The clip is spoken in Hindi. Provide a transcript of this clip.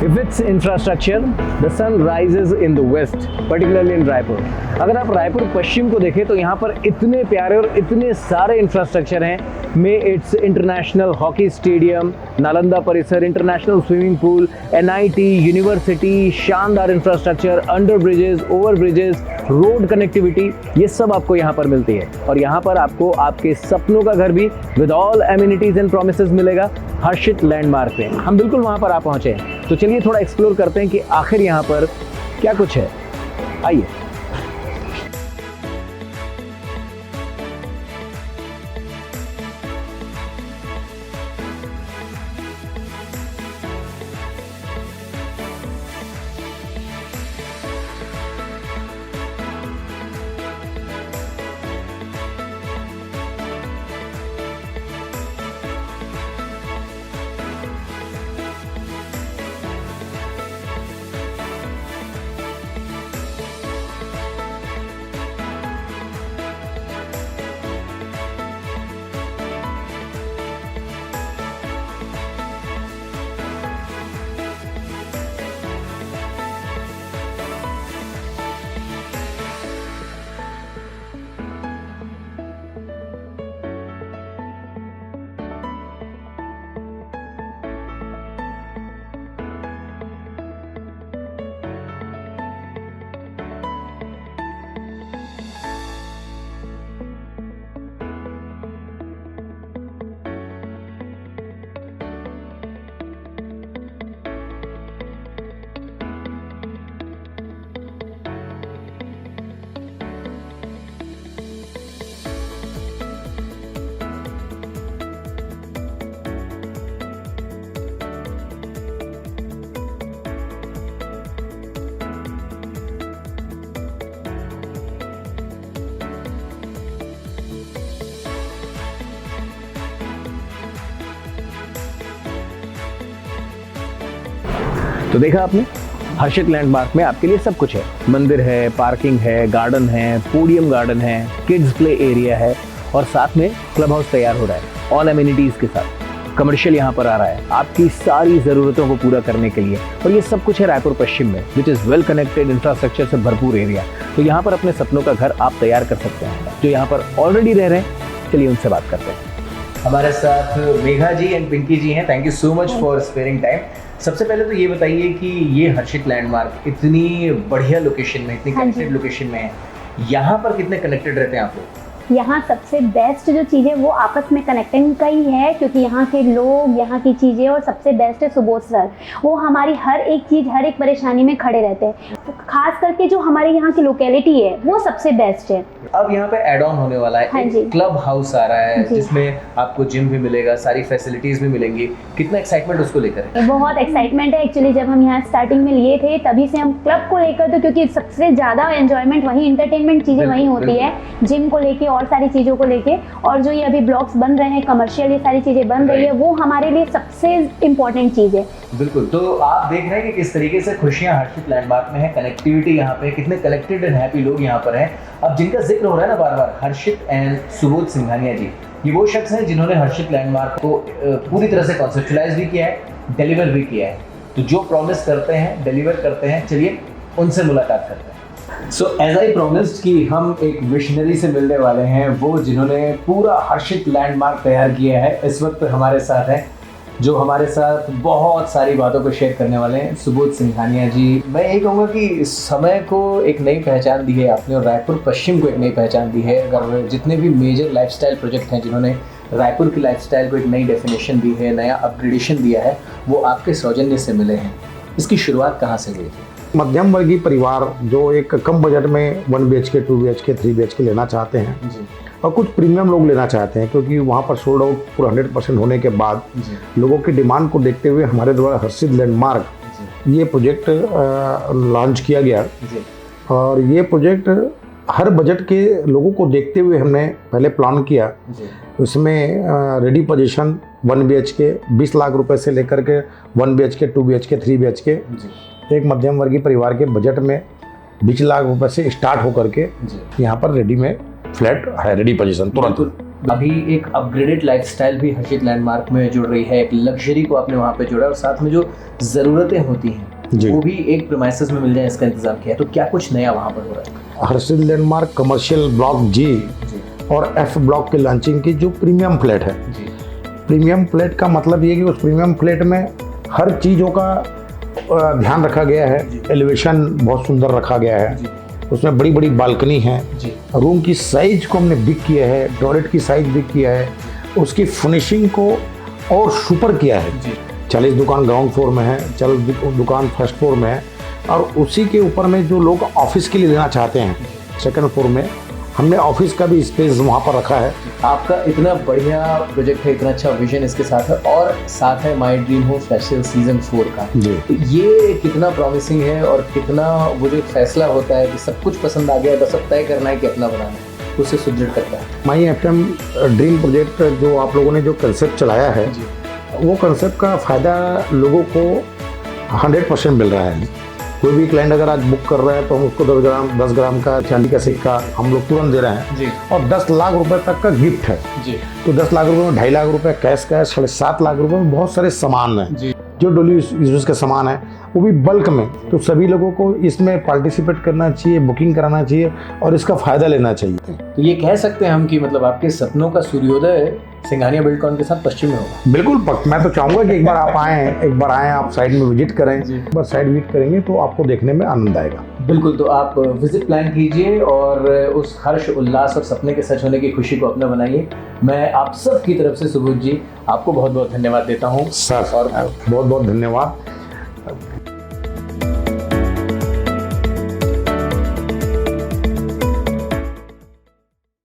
If it's infrastructure, the sun rises in the west, particularly in Raipur. अगर आप रायपुर पश्चिम को देखें तो यहाँ पर इतने प्यारे और इतने सारे इंफ्रास्ट्रक्चर हैं। में it's international hockey stadium, Nalanda परिसर, international swimming pool, NIT, university, शानदार infrastructure, under bridges, over bridges, road connectivity, ये सब आपको यहाँ पर मिलती है। और यहाँ पर आपको आपके सपनों का घर भी with all amenities and promises मिलेगा हर्षित लैंडमार्क पे। हम बिल्कुल वहाँ पर आ पहुँचे हैं, तो चलिए थोड़ा एक्सप्लोर करते हैं कि आखिर यहाँ पर क्या कुछ है। आइए। तो देखा आपने, हर्षित लैंडमार्क में आपके लिए सब कुछ है। मंदिर है, पार्किंग है, गार्डन है, पोडियम गार्डन है, किड्स प्ले एरिया है और साथ में क्लब हाउस तैयार हो रहा है ऑल एमिनिटीज के साथ। कमर्शियल यहाँ पर आ रहा है आपकी सारी ज़रूरतों को पूरा करने के लिए, और ये सब कुछ है रायपुर पश्चिम में, which is well connected, infrastructure से भरपूर एरिया। तो यहाँ पर अपने सपनों का घर आप तैयार कर सकते हैं। जो यहाँ पर ऑलरेडी रह रहे हैं, चलिए उनसे बात करते हैं। हमारे साथ मेघा जी एंड पिंकी जी हैं। Thank you so much for sparing time. सबसे पहले तो ये बताइए कि ये हर्षित लैंडमार्क इतनी बढ़िया लोकेशन में, इतनी कनेक्टेड लोकेशन में है, यहाँ पर कितने कनेक्टेड रहते हैं आप लोग? यहाँ सबसे बेस्ट जो चीज़ है वो आपस में कनेक्टिंग का ही है, क्योंकि यहाँ के लोग, यहाँ की चीज़ें, और सबसे बेस्ट है सुबोध सर। वो हमारी हर एक चीज़, हर एक परेशानी में खड़े रहते हैं। तो खास करके जो हमारे यहाँ की लोकेलिटी है वो सबसे बेस्ट है। अब यहाँ पे एड ऑन होने वाला है, हाँ एक क्लब हाउस आ रहा है जिसमें आपको जिम भी मिलेगा, सारी फैसिलिटीज भी मिलेंगी। कितना एक्साइटमेंट उसको लेकर है? बहुत एक्साइटमेंट है। एक्चुअली जब हम यहाँ स्टार्टिंग में लिए थे तभी से हम क्लब को लेकर, तो क्योंकि सबसे ज़्यादा एंजॉयमेंट वही, इंटरटेनमेंट चीज़ें वहीं होती है, जिम को लेके और सारी चीज़ों को लेके। और जो ये अभी ब्लॉक्स बन रहे हैं, कमर्शियल ये सारी चीज़ें बन रही है, वो हमारे लिए सबसे इम्पोर्टेंट चीज़ है। बिल्कुल। तो आप देख रहे हैं कि किस तरीके से खुशियां हर्षित लैंडमार्क में है, कनेक्टिविटी यहाँ पे, कितने कलेक्टेड एंड हैप्पी लोग यहाँ पर हैं। अब जिनका जिक्र हो रहा है ना बार बार, हर्षित एंड सुबोध सिंघानिया जी, ये वो शख्स हैं जिन्होंने हर्षित लैंडमार्क को पूरी तरह से कॉन्सेप्चुलाइज भी किया है, डिलीवर भी किया है। तो जो प्रॉमिस करते हैं, डिलीवर करते हैं। चलिए उनसे मुलाकात करते हैं। सो एज आई प्रॉमिस्ड कि हम एक विशनरी से मिलने वाले हैं, वो जिन्होंने पूरा हर्षित लैंडमार्क तैयार किया है, इस वक्त हमारे साथ है, जो हमारे साथ बहुत सारी बातों को शेयर करने वाले हैं, सुबोध सिंघानिया जी। मैं यही कहूँगा कि समय को एक नई पहचान दी है आपने, और रायपुर पश्चिम को एक नई पहचान दी है। अगर जितने भी मेजर लाइफस्टाइल प्रोजेक्ट हैं जिन्होंने रायपुर की लाइफस्टाइल को एक नई डेफिनेशन दी है, नया अपग्रेडेशन दिया है, वो आपके सौजन्य से मिले हैं। इसकी शुरुआत कहाँ से हुई थी? मध्यम वर्गीय परिवार जो एक कम बजट में 1 BHK, 2 BHK, 3 BHK लेना चाहते हैं जी। और कुछ प्रीमियम लोग लेना चाहते हैं, क्योंकि वहाँ पर सोल्ड आउट पूरा 100% होने के बाद लोगों की डिमांड को देखते हुए हमारे द्वारा हर्षित लैंडमार्क ये प्रोजेक्ट लॉन्च किया गया। और ये प्रोजेक्ट हर बजट के लोगों को देखते हुए हमने पहले प्लान किया। उसमें रेडी पोजीशन 1 BHK 20 लाख रुपए से लेकर के 1 BHK, 2 BHK, 3 BHK एक मध्यम वर्गीय परिवार के बजट में 20 लाख रुपए से स्टार्ट होकर के यहाँ पर रेडी में फ्लैट है, रेडी पोजीशन तुरंत। अभी एक अपग्रेडेड लाइफस्टाइल भी हर्षित लैंडमार्क में जुड़ रही है, एक लग्जरी को आपने वहाँ पे जोड़ा और साथ में जो ज़रूरतें होती हैं वो भी एक प्रीमाइसेस में मिल जाए इसका इंतजाम किया है। तो क्या कुछ नया वहाँ पर हो रहा है? हर्षित लैंडमार्क कमर्शियल ब्लॉक जी और एफ ब्लॉक के लॉन्चिंग की जो प्रीमियम फ्लैट है, प्रीमियम फ्लैट का मतलब ये कि उस प्रीमियम फ्लैट में हर चीज़ों का ध्यान रखा गया है। एलिवेशन बहुत सुंदर रखा गया है, उसमें बड़ी बड़ी बालकनी है, रूम की साइज को हमने बिग किया है, टॉयलेट की साइज बिग किया है, उसकी फिनिशिंग को और सुपर किया है। 40 दुकान ग्राउंड फ्लोर में है, 40 दुकान फर्स्ट फ्लोर में है, और उसी के ऊपर में जो लोग ऑफिस के लिए लेना चाहते हैं सेकंड फ्लोर में हमने ऑफिस का भी स्पेस वहाँ पर रखा है। आपका इतना बढ़िया प्रोजेक्ट है, इतना अच्छा विजन इसके साथ है और साथ है my dream home special season 4 का। तो ये कितना प्रॉमिसिंग है और कितना वो जो फैसला होता है कि सब कुछ पसंद आ गया, बस अब तय करना है कि अपना बनाना है, उससे सुदृढ़ करता है। माई एफएम ड्रीम प्रोजेक्ट जो आप लोगों ने जो कंसेप्ट चलाया है वो कंसेप्ट का फ़ायदा लोगों को 100% मिल रहा है। कोई भी क्लाइंट अगर आज बुक कर रहा है तो हम उसको 10 ग्राम का चांदी का सिक्का हम लोग तुरंत दे रहे हैं और 10 लाख रुपए तक का गिफ्ट है। तो 10 लाख रुपए में 2.5 लाख रुपए कैश 7.5 लाख रुपए में बहुत सारे सामान हैं जो डेली यूज के सामान है, वो भी बल्क में। तो सभी लोगों को इसमें पार्टिसिपेट करना चाहिए, बुकिंग कराना चाहिए और इसका फ़ायदा लेना चाहिए। तो ये कह सकते हैं हम कि मतलब आपके सपनों का सूर्योदय सिंघानिया बिल्डकॉन के साथ पश्चिम में होगा। बिल्कुल मैं तो चाहूँगा कि एक बार आएँ आप साइड में विजिट करें। एक बार साइड विजिट करेंगे तो आपको देखने में आनंद आएगा। बिल्कुल, तो आप विजिट प्लान कीजिए और उस हर्ष उल्लास और सपने के सच होने की खुशी को अपना बनाइए। मैं आप सब की तरफ से सुबोध जी आपको बहुत बहुत धन्यवाद देता हूँ सर, और बहुत बहुत धन्यवाद।